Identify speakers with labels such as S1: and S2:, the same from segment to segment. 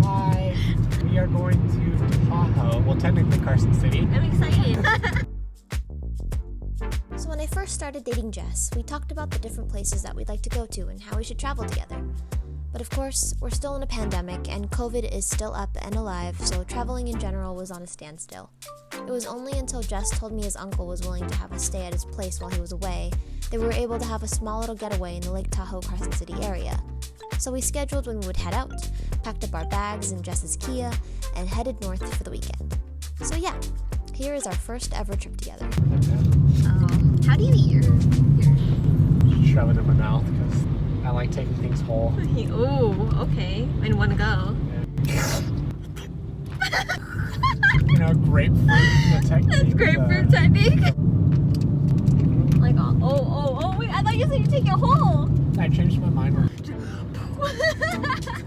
S1: Hi, we are going to Tahoe. Well, technically Carson City.
S2: I'm excited.
S3: So when I first started dating Jess, we talked about the different places that we'd like to go to and how we should travel together. But of course, we're still in a pandemic and COVID is still up and alive, so traveling in general was on a standstill. It was only until Jess told me his uncle was willing to have us stay at his place while he was away that we were able to have a small little getaway in the Lake Tahoe, Carson City area. So we scheduled when we would head out, packed up our bags in Jess's Kia, and headed north for the weekend. So yeah, here is our first ever trip together.
S2: Oh, how do you eat your...
S1: Shove it in my mouth because I like taking things whole.
S2: Oh, okay. In one go.
S1: You know, grapefruit the technique.
S2: That's grapefruit technique. Like, oh, wait, I thought you said you take it whole.
S1: I changed my mind.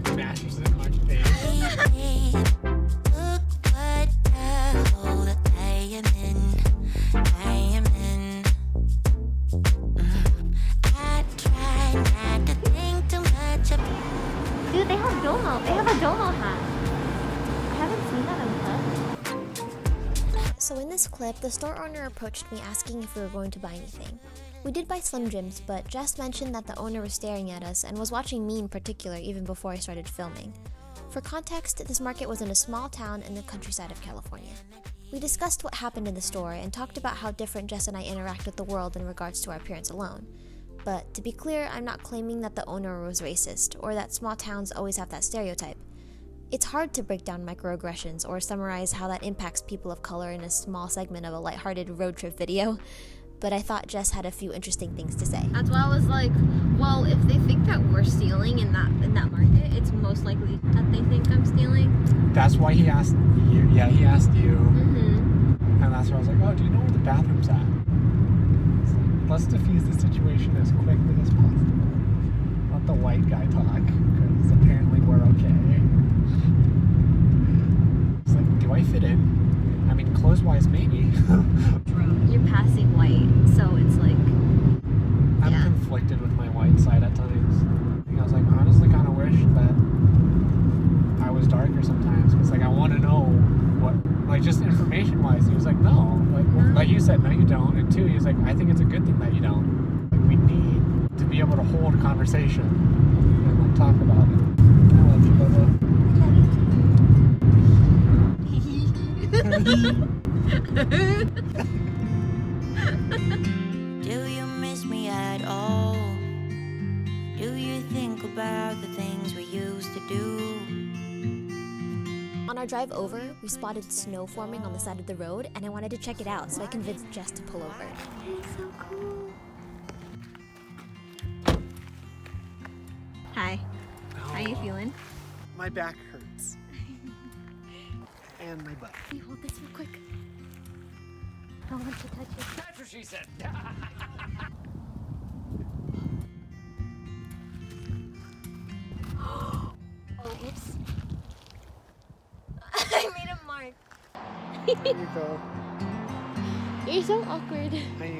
S1: Smashes it in my face.
S4: Look what hole I am in. I try not to think too much about.
S2: Dude, they have domo. They have a domo hat. I haven't seen that in the clip.
S3: So in this clip, the store owner approached me asking if we were going to buy anything. We did buy Slim Jims, but Jess mentioned that the owner was staring at us and was watching me in particular even before I started filming. For context, this market was in a small town in the countryside of California. We discussed what happened in the store and talked about how different Jess and I interact with the world in regards to our appearance alone. But to be clear, I'm not claiming that the owner was racist or that small towns always have that stereotype. It's hard to break down microaggressions or summarize how that impacts people of color in a small segment of a lighthearted road trip video, but I thought Jess had a few interesting things to say.
S2: That's why I was like, well, if they think that we're stealing in that market, it's most likely that they think I'm stealing.
S1: That's why he asked you. Yeah, he asked you.
S2: Mm-hmm.
S1: And that's why I was like, oh, do you know where the bathroom's at? It's like, let's diffuse the situation as quickly as possible. Let the white guy talk, because apparently we're okay. It's like, do I fit in? I mean, clothes-wise, maybe.
S2: You're passing white, so it's like...
S1: I'm conflicted with my white side at times. I was like, honestly, kind of wish that I was darker sometimes, because like I want to know what, like just information-wise. He was like, no, like you said, no, you don't. And two, he was like, I think it's a good thing that you don't. Like we need to be able to hold a conversation and like talk about it. I love you, Bubba.
S4: Do you miss me at all? Do you think about the things we used to do?
S3: On our drive over, we spotted snow forming on the side of the road, and I wanted to check it out, so I convinced Jess to pull over.
S2: It's so cool. Hi. How you feeling?
S1: My back hurts. And my butt.
S2: Can you hold this real quick? I want to touch it.
S1: That's what she said.
S2: Oh, oops. I made a mark.
S1: There you go.
S2: You're so awkward.
S1: I am.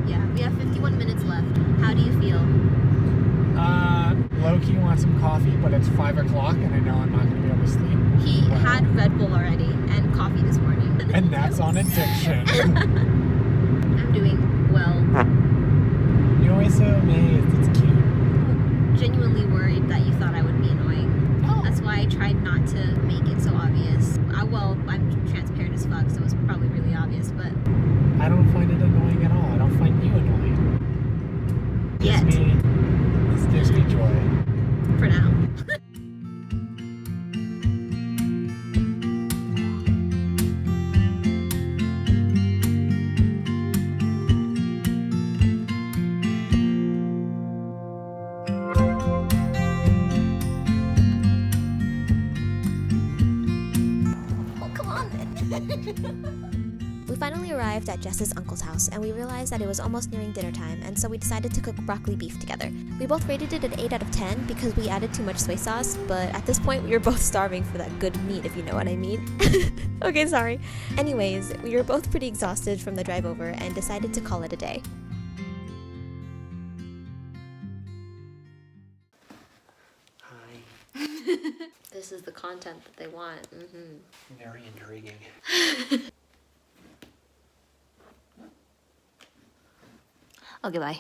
S2: Yeah, we have 51 minutes left. How do you feel?
S1: Low-key want some coffee, but it's 5 o'clock and I know I'm not going to be able to sleep.
S2: He had Red Bull already and coffee this morning.
S1: And that's on addiction.
S2: I'm doing well.
S1: You're always so amazed. It's cute.
S2: Genuinely worried that you thought I would be annoying.
S1: Oh.
S2: That's why I tried not to make it so obvious. I'm transparent as fuck, so it's probably really obvious, but...
S1: I don't find it annoying at all. I don't find you annoying.
S2: Yet.
S1: This gives me joy.
S2: For now.
S3: We finally arrived at Jess's uncle's house, and we realized that it was almost nearing dinner time, and so we decided to cook broccoli beef together. We both rated it an 8 out of 10 because we added too much soy sauce, but at this point we were both starving for that good meat, if you know what I mean. Okay, sorry. Anyways, we were both pretty exhausted from the drive over and decided to call it a day.
S1: Hi.
S2: This is the content that they want.
S1: Very intriguing.
S2: Okay, bye.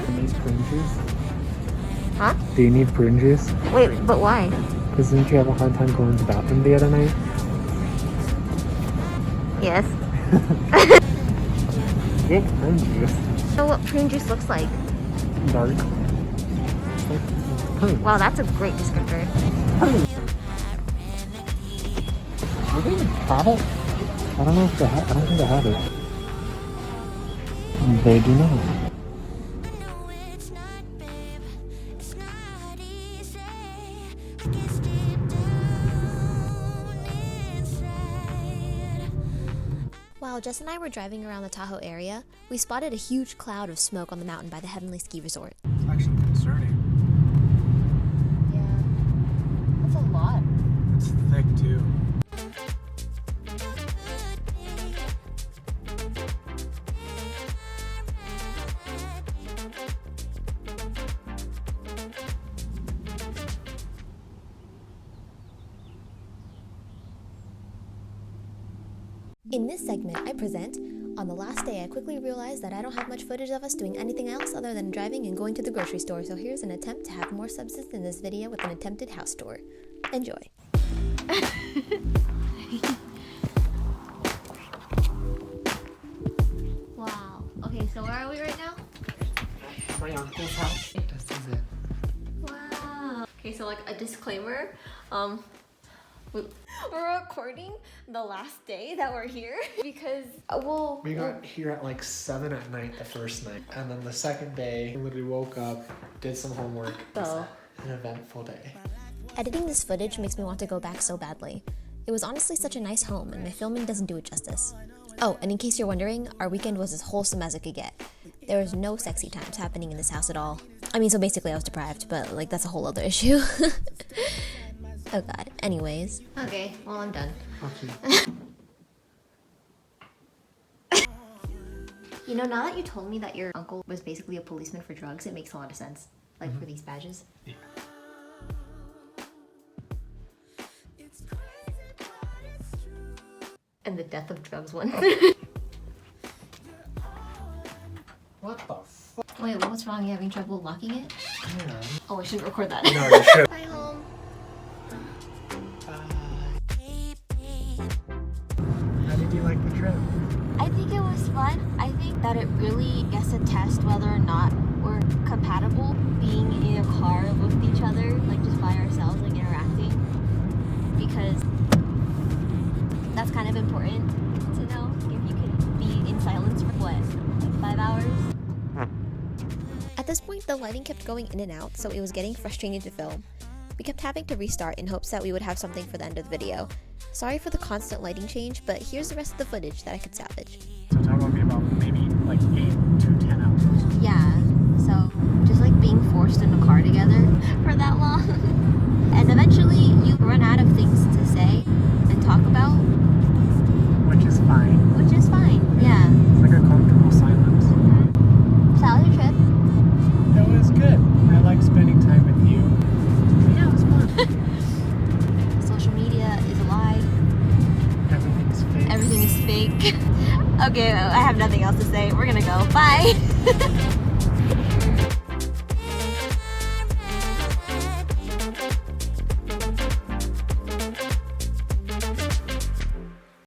S1: Need prune juice?
S2: Huh?
S1: Do you need prune juice?
S2: Wait, but why?
S1: Because didn't you have a hard time going to the bathroom the other night?
S2: Yes.
S1: Get prune juice.
S2: So what prune juice looks like?
S1: Dark. Prune.
S2: Wow, that's a great descriptor.
S1: Do they even have it? I don't know if they have. I don't think they have it. They do not.
S3: While Jess and I were driving around the Tahoe area, we spotted a huge cloud of smoke on the mountain by the Heavenly Ski Resort.
S1: It's actually concerning.
S2: Yeah. That's a lot.
S1: It's thick too.
S3: In this segment, I present, on the last day I quickly realized that I don't have much footage of us doing anything else other than driving and going to the grocery store, so here's an attempt to have more substance in this video with an attempted house tour. Enjoy.
S2: Wow. Okay, so where are we right now?
S1: My uncle's house. This is it.
S2: Wow. Okay, so like a disclaimer. We're recording the last day that we're here because
S1: We got here at like 7 at night the first night, and then the second day we literally woke up, did some homework.
S2: So
S1: An eventful day.
S3: Editing this footage makes me want to go back so badly. It was honestly such a nice home, and my filming doesn't do it justice. Oh, and in case you're wondering, our weekend was as wholesome as it could get. There was no sexy times happening in this house at all. I mean, so basically I was deprived, but like that's a whole other issue. Oh god. Anyways.
S2: okay, well I'm done.
S1: Okay.
S2: You know, now that you told me that your uncle was basically a policeman for drugs, it makes a lot of sense. Like for these badges.
S1: Yeah.
S2: And the death of drugs one.
S1: What the fuck?
S2: Wait, what's wrong? You having trouble locking it?
S1: Yeah.
S2: Oh, I shouldn't record that.
S1: No, you should.
S2: Bye home.
S1: How did you like the trip?
S2: I think it was fun. I think that it really gets to test whether or not we're compatible being in a car with each other, like just by ourselves, like interacting. Because that's kind of important to know if you can be in silence for what, like 5 hours?
S3: At this point, the lighting kept going in and out, so it was getting frustrating to film. We kept having to restart in hopes that we would have something for the end of the video. Sorry for the constant lighting change, but here's the rest of the footage that I could salvage.
S1: So talk about me about maybe like 8 to 10 hours.
S2: Yeah, so just like being forced in a car together for that long. And eventually you run out of things to say and talk about.
S1: Which is fine.
S2: Which is fine, yeah.
S1: It's like a comfortable silence.
S2: So how was your trip?
S1: It was good. I like spending time with you. Yeah, it was fun.
S2: Social media is a lie.
S1: Everything's fake.
S2: Everything is fake. Okay, I have nothing else to say. We're gonna go. Bye.